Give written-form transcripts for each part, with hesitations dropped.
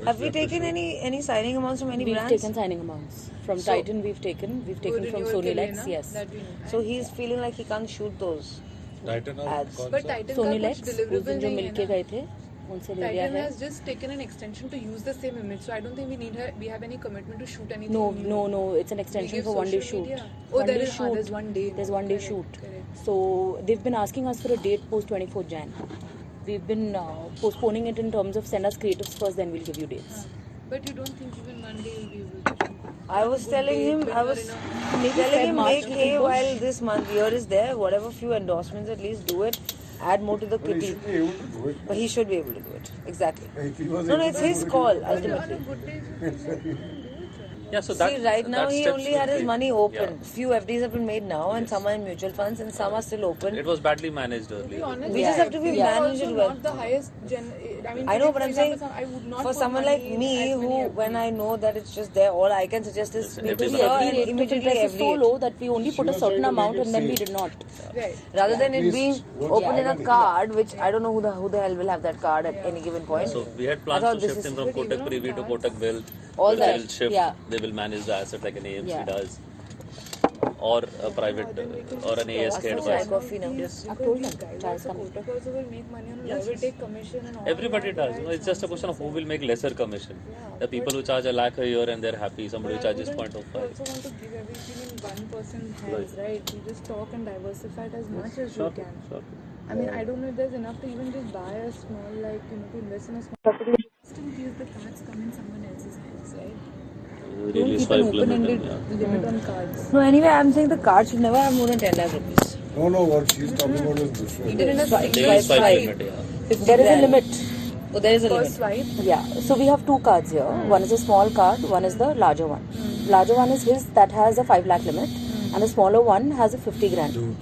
Have we taken any signing amounts from any brands? We've taken signing amounts from Titan. We've taken from Sony Lex. Yes. So he's feeling like he can't shoot those Titan ads. But Titan Sony का Lex कुछ उस deliverable दिन जो नहीं है मिलके ना? गए थे उनसे ले लिया Titan है. has just taken an extension to use the same image, so I don't think we have any commitment to shoot anything. No. It's an extension give for one day social shoot. media. Oh, there's one day. There's one day shoot. Correct. So they've been asking us for a date post 24th Jan. We've been postponing it in terms of send us creatives first, then we'll give you dates. But you don't think even one day you'll be able to shoot? I was telling him, telling him make hay while this year is there. Whatever few endorsements, at least do it. Add more to the But he kitty. should be able to do it. But he should be able to do it. Exactly. If he was No, able it's to his do it, call he would. ultimately. On a good day, Yeah, so that, See, right now that he steps only will had his be- money open. Yeah. Few FDs have been made now, and some are in mutual funds, and some are still open. It was badly managed to be earlier. honest, We just have to be we are managed also well. not the highest I know, but for I'm saying example, I would not for put someone money like in me, as many who FDs. when I know that it's just there, all I can suggest is Yes, make every it month. sure Every and rate immediately price is every so it. low that we only put a was certain able to amount make and then it we safe. did not. Right. Rather than At it being least work open in a hard. card, which I don't know who the hell will have that card at any given point. So we had I plans thought to this shift is him from but even Kotak on Privy to cards- Kotak Wealth. All where that, They will shift. yeah. They will manage the asset like an AMC Yeah. does, or a private or an ASK Chai advisor. coffee now. I've told them. Chai is coming. Kotak also will make money on Yes, will yes. take commission and all. Everybody that, does. right? You know, it's just a question of who will make lesser commission. The people who charge $100,000 a year and they're happy. Somebody who But I charges wouldn't 0.05. also want to give everything in one person's hands, right? You just talk and diversify it as much as you can. Sure. I mean, I don't know if there's enough to even just buy a small, to invest in a small property. Just in case the cards come in someone else's hands, right? Really Don't keep swipe an limit. open-ended limit on cards. No, anyway, I'm saying the card should never have more than 10 lakh rupees. No, what she's talking about is different. Even in a Daily swipe Swipe. limit, yeah. There is a limit. Oh, there is a first limit. swipe, Yeah. So we have two cards here. One is a small card. One is the larger one. Larger one is his that has a 5 lakh limit, and the smaller one has a 50 grand. To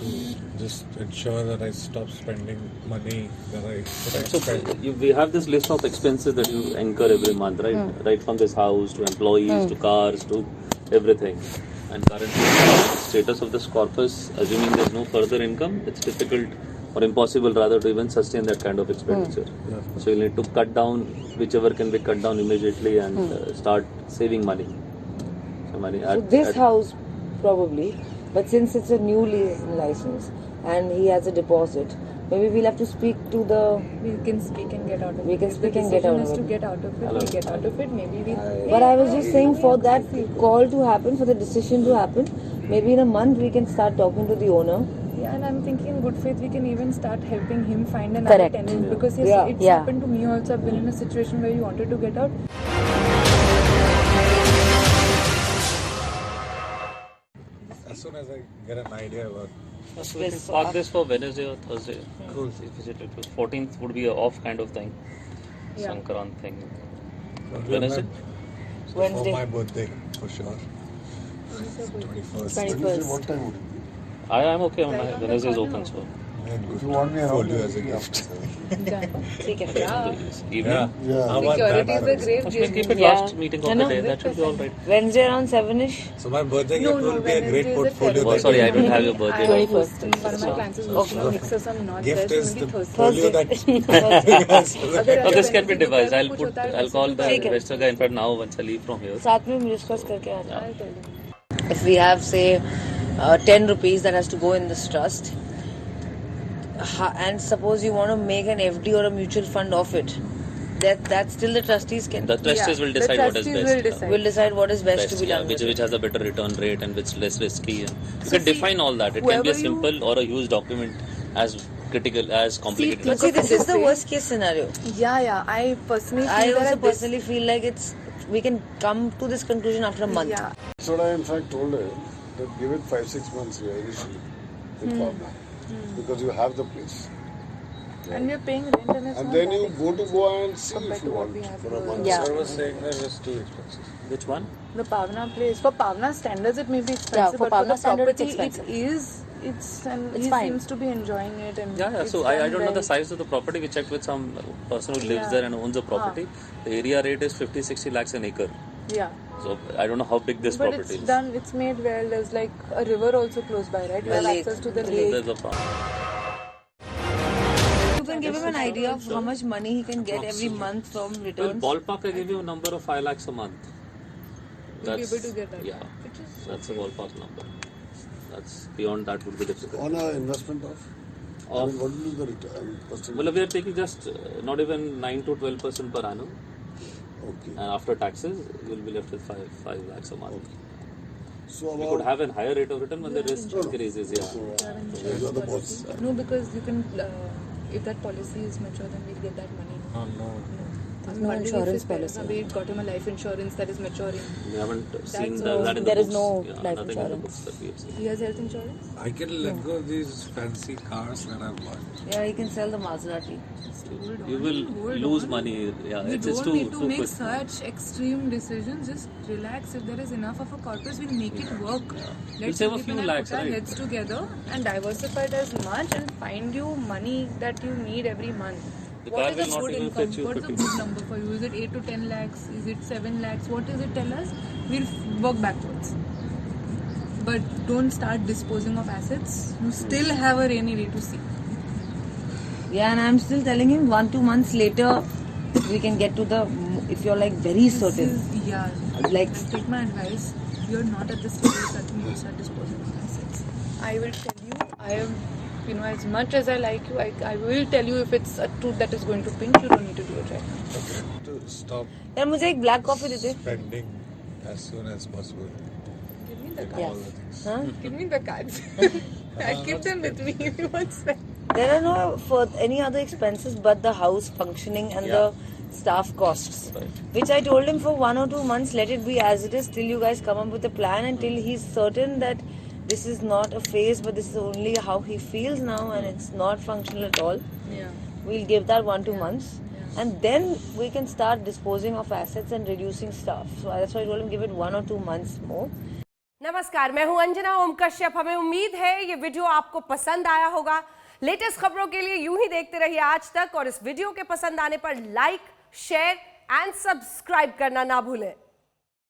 just ensure that I stop spending money that I So spend. we have this list of expenses that you incur every month, right? Right from this house to employees to cars to everything. And currently, status of this corpus, assuming there's no further income, it's difficult or impossible rather to even sustain that kind of expenditure. So you need to cut down whichever can be cut down immediately and start saving money. So money. So this house, probably, but since it's a new license and he has a deposit, maybe we'll have to speak to the. we can speak and get out of it. We can If speak the and get out decision of is it. to get out of it, we get out of it. Maybe we. But I was just saying, for that call to happen, for the decision to happen, maybe in a month we can start talking to the owner. Yeah, and I'm thinking in good faith we can even start helping him find another Correct. tenant because yes, Yeah. it's Yeah. happened to me also. I've been in a situation where you wanted to get out. As soon as I get an idea about So we can park this for Wednesday or Thursday. Cool. 14th would be a off kind of thing. Yeah. Sankaran thing. Wednesday. Wednesday? Wednesday. For my birthday, for sure. 21st. 21st. What time would it be? I am okay on my Wednesday is open, so If you want me around, you as a gift. ठीक है. evening. How about Security that? is a great We can keep it Yeah. last meeting of I the know. day. That should be all right. Wednesday around 7ish. So my birthday No, gift no, will be a Wednesday great is a portfolio. Oh, that sorry, I you- don't have your birthday. I'm right? hosting. One of my plans is hosting a mix, so I'm not Gift there. is So the maybe Thursday. portfolio that अगर No, this can be Wednesday devised. दोपहर I'll को put. कुछ होता है, I'll call the ठीक है. investor guy. In fact, now once I leave from here. साथ में डिस्कस करके आ जाओ. I'll tell you. If we have, say, 10 rupees that has to go in this trust, and suppose you want to make an FD or a mutual fund of it, that still the trustees can. The trustees will decide what is best. Will decide. Will decide what is best, Best, to be yeah, done. which with which has a better return rate and which less risky. And you So can see, define all that. It can be a whoever you- simple or a huge document, as critical as complicated. But as see, this is the Okay. worst case scenario. Yeah. I personally I feel that also at this- personally feel like we can come to this conclusion after a month. Yeah. That's what I in fact told her, that give it 5-6 months here initially with Pavna. Because you have the place. And we're paying rent and it's And not then that you go to Goa and see compared if to you what want we have for a here. month. Yeah. I was saying that it's too expensive. Which one? The Pavna place, for Pavna standards it may be expensive, Yeah, for but Pavna for the standard, it's property expensive. and It's he fine. seems to be enjoying it. And Yeah. it's So I done don't know the well. size of the property. We checked with some person who lives Yeah. there and owns the property. The area rate is 50-60 lakhs an acre. Yeah. So I don't know how big this But property it's is. done, it's made well. There's like a river also close by, right? We have lake. access to the So lake. there's a farm. You can give give him an idea of how much money he can get every month from Well, returns? ballpark, I give you a number of 5 lakhs a month. You'll be able to get that. Yeah, Which is that's a ballpark number. That's beyond that would be difficult. On an investment of? I mean, what will be the return? Percentage? Well, we are taking just not even 9 to 12% per annum, Okay. and after taxes, you'll be left with 5 lakhs a month. So We could about have a higher rate of return when the risk increases. Yeah. you are the boss. no, because you can. If that policy is mature, then we'll get that money. There's no insurance policy. We got him a life insurance that is maturing. We haven't seen all. that in the There is books. no Yeah, life nothing in the insurance. books that we have seen. He has health insurance. I can let go of these fancy cars that I've bought. Yeah, he can sell the Maserati. You will lose money. Yeah, We it's don't too need to make quick. such extreme decisions. Just relax. If there is enough of a corpus, we'll make it work. Let's save a sleep few and lakhs, put our right? heads together and diversify it as much and find you money that you need every month. The What car is will a not good even income? fetch you What is a 50. good number for you? Is it 8 to 10 lakhs? Is it 7 lakhs? What does it tell us? We'll work backwards. But don't start disposing of assets. You still have a rainy day to see. Yeah, and I'm still telling him 1-2 months later we can get to the, if you're like very certain. Like Take my advice. You're not at the stage that you need to start disposing of assets. I will tell you, I am, as much as I like you, I will tell you if it's a tooth that is going to pinch, you don't need to do it right now. To stop यार मुझे एक black coffee देते. spending as soon as possible. Give me the All cards. the things. Huh? Give me the cards. I'll keep them with me if you want spend. There are no for any other expenses but the house functioning and the staff costs. Right. Which I told him for 1 or 2 months, let it be as it is till you guys come up with a plan and till he's certain that this is not a phase but this is only how he feels now and it's not functional at all. Yeah. We'll give that 1-2 months. And then we can start disposing of assets and reducing staff. So that's why I told him give it 1 or 2 months more. नमस्कार, मैं हूं अंजना ओम कश्यप। हमें उम्मीद है ये video आपको पसंद आया होगा। लेटेस्ट खबरों के लिए यूं ही देखते रहिए आज तक और इस वीडियो के पसंद आने पर लाइक, शेयर एंड सब्सक्राइब करना ना भूलें।